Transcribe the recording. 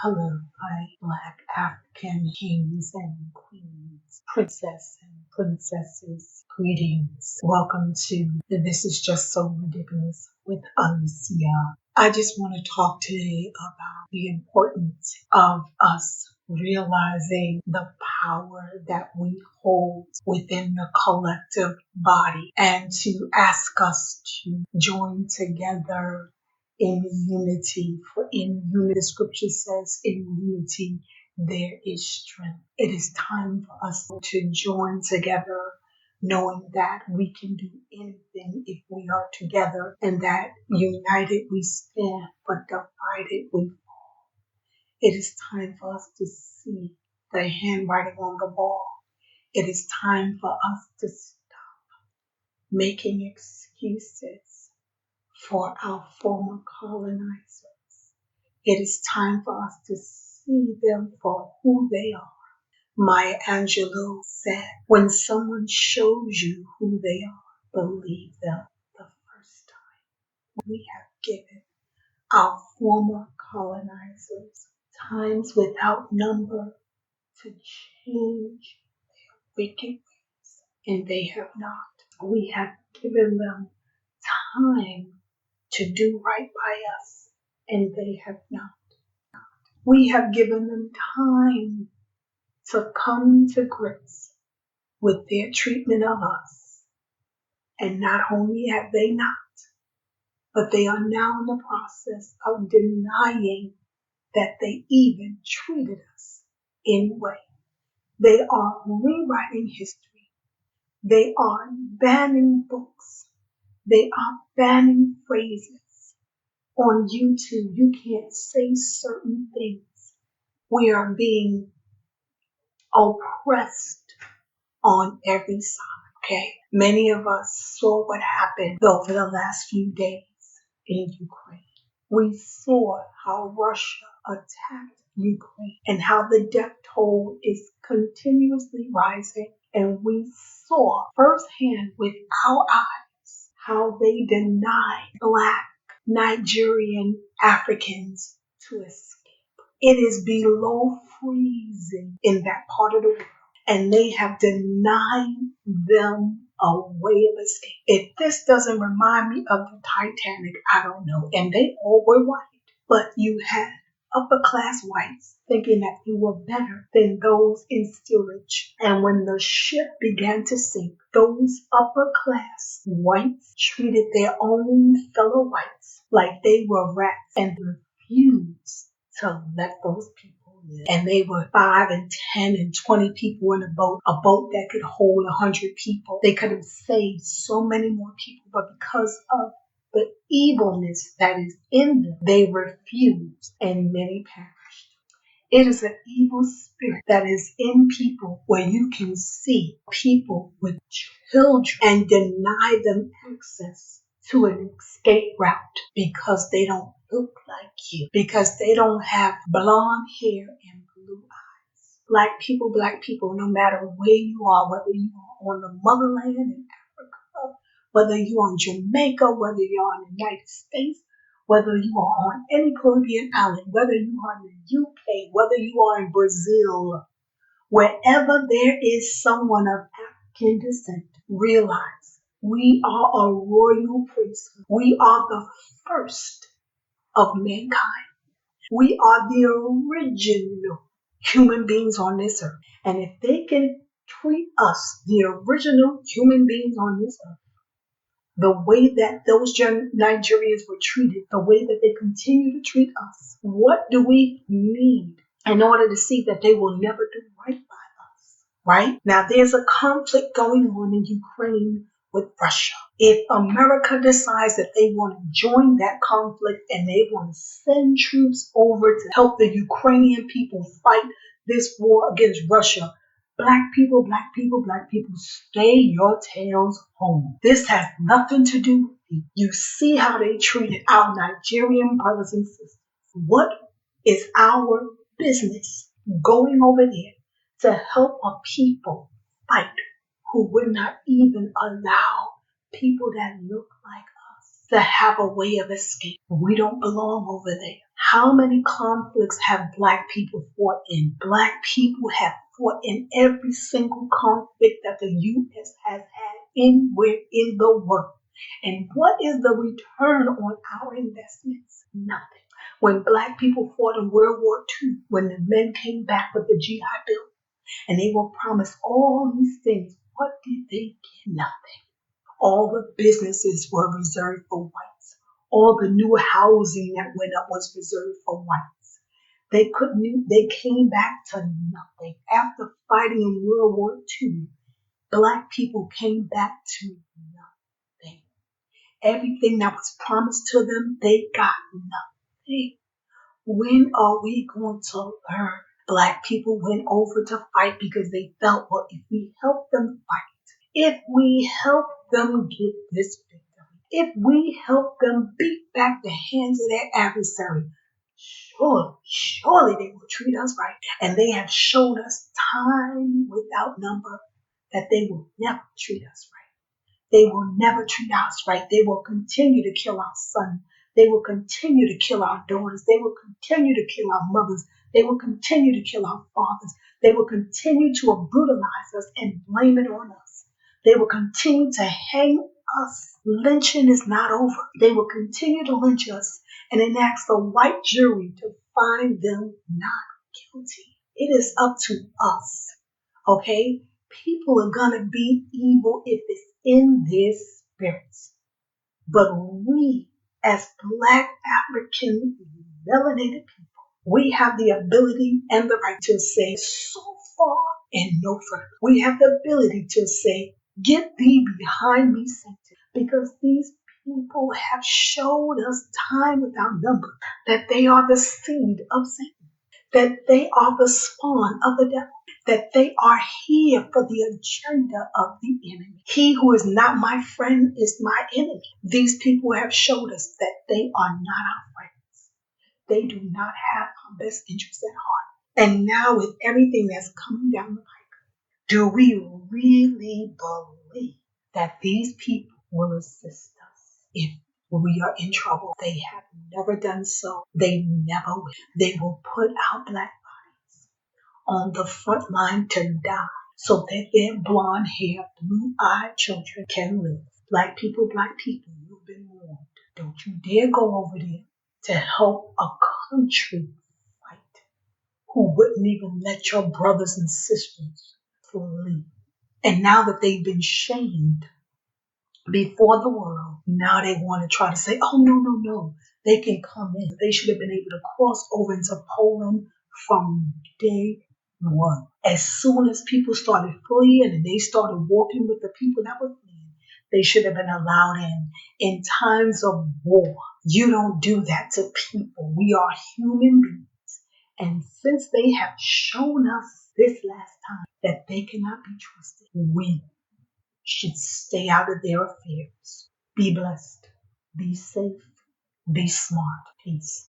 Hello, my Black African kings and queens, princess and princesses. Greetings. Welcome to the This Is Just So Ridiculous with Alicia. I just want to talk today about the importance of us realizing the power that we hold within the collective body and to ask us to join together in unity. For in unity, the scripture says, in unity there is strength. It is time for us to join together, knowing that we can do anything if we are together, and that united we stand, but divided we fall. It is time for us to see the handwriting on the wall. It is time for us to stop making excuses for our former colonizers. It is time for us to see them for who they are. Maya Angelou said, when someone shows you who they are, believe them the first time. We have given our former colonizers times without number to change wicked ways, and they have not. We have given them time to do right by us, and they have not. We have given them time to come to grips with their treatment of us. And not only have they not, but they are now in the process of denying that they even treated us anyway. They are rewriting history. They are banning books. They are banning phrases. On YouTube, you can't say certain things. We are being oppressed on every side, okay? Many of us saw what happened over the last few days in Ukraine. We saw how Russia attacked Ukraine and how the death toll is continuously rising. And we saw firsthand with our eyes how they denied Black Nigerian Africans to escape. It is below freezing in that part of the world, and they have denied them a way of escape. If this doesn't remind me of the Titanic, I don't know. And they all were white, but you had upper class whites thinking that you were better than those in steerage. And when the ship began to sink, those upper class whites treated their own fellow whites like they were rats and refused to let those people live. And they were 5 and 10 and 20 people in a boat that could hold 100 people. They could have saved so many more people, but because of the evilness that is in them, they refused, and many perished. It is an evil spirit that is in people where you can see people with children and deny them access to an escape route because they don't look like you, because they don't have blonde hair and blue eyes. Black people, no matter where you are, whether you are on the motherland in Africa, whether you're on Jamaica, whether you're in the United States, whether you are on any Caribbean island, whether you are in the UK, whether you are in Brazil, wherever there is someone of African descent, realize we are a royal priesthood. We are the first of mankind. We are the original human beings on this earth. And if they can treat us, the original human beings on this earth, the way that those Nigerians were treated, the way that they continue to treat us, what do we need in order to see that they will never do right by us? Right? Now, there's a conflict going on in Ukraine with Russia. If America decides that they want to join that conflict and they want to send troops over to help the Ukrainian people fight this war against Russia, Black people, stay your tails home. This has nothing to do with you. You see how they treated our Nigerian brothers and sisters. What is our business going over there to help a people fight who would not even allow people that look like us to have a way of escape? We don't belong over there. How many conflicts have Black people fought in? Black people have fought in every single conflict that the U.S. has had anywhere in the world. And what is the return on our investments? Nothing. When Black people fought in World War II, when the men came back with the GI Bill and they were promised all these things, what did they get? Nothing. All the businesses were reserved for whites. All the new housing that went up was reserved for whites. They came back to nothing. After fighting in World War II, Black people came back to nothing. Everything that was promised to them, they got nothing. When are we going to learn? Black people went over to fight because they felt, well, if we help them fight, if we help them get this victory, if we help them beat back the hands of their adversary, surely they will treat us right. And they have showed us time without number that they will never treat us right. They will never treat us right. They will continue to kill our sons. They will continue to kill our daughters. They will continue to kill our mothers. They will continue to kill our fathers. They will continue to brutalize us and blame it on us. They will continue to hang us. Lynching is not over. They will continue to lynch us and then ask the white jury to find them not guilty. It is up to us, okay? People are going to be evil if it's in their spirits. But we, as Black African melanated people, we have the ability and the right to say so far and no further. We have the ability to say, get thee behind me, Satan, because these people have showed us time without number that they are the seed of Satan, that they are the spawn of the devil, that they are here for the agenda of the enemy. He who is not my friend is my enemy. These people have showed us that they are not our friends. They do not have our best interests at heart. And now with everything that's coming down the pipe, do we really believe that these people will assist us if we are in trouble? They have never done so. They never will. They will put our Black on the front line to die so that their blonde haired, blue-eyed children can live. Black people, you've been warned. Don't you dare go over there to help a country fight who wouldn't even let your brothers and sisters flee. And now that they've been shamed before the world, now they want to try to say, oh, no, they can come in. They should have been able to cross over into Poland from day one. As soon as people started fleeing and they started walking with the people that were fleeing, they should have been allowed in. In times of war, you don't do that to people. We are human beings. And since they have shown us this last time that they cannot be trusted, we should stay out of their affairs. Be blessed. Be safe. Be smart. Peace.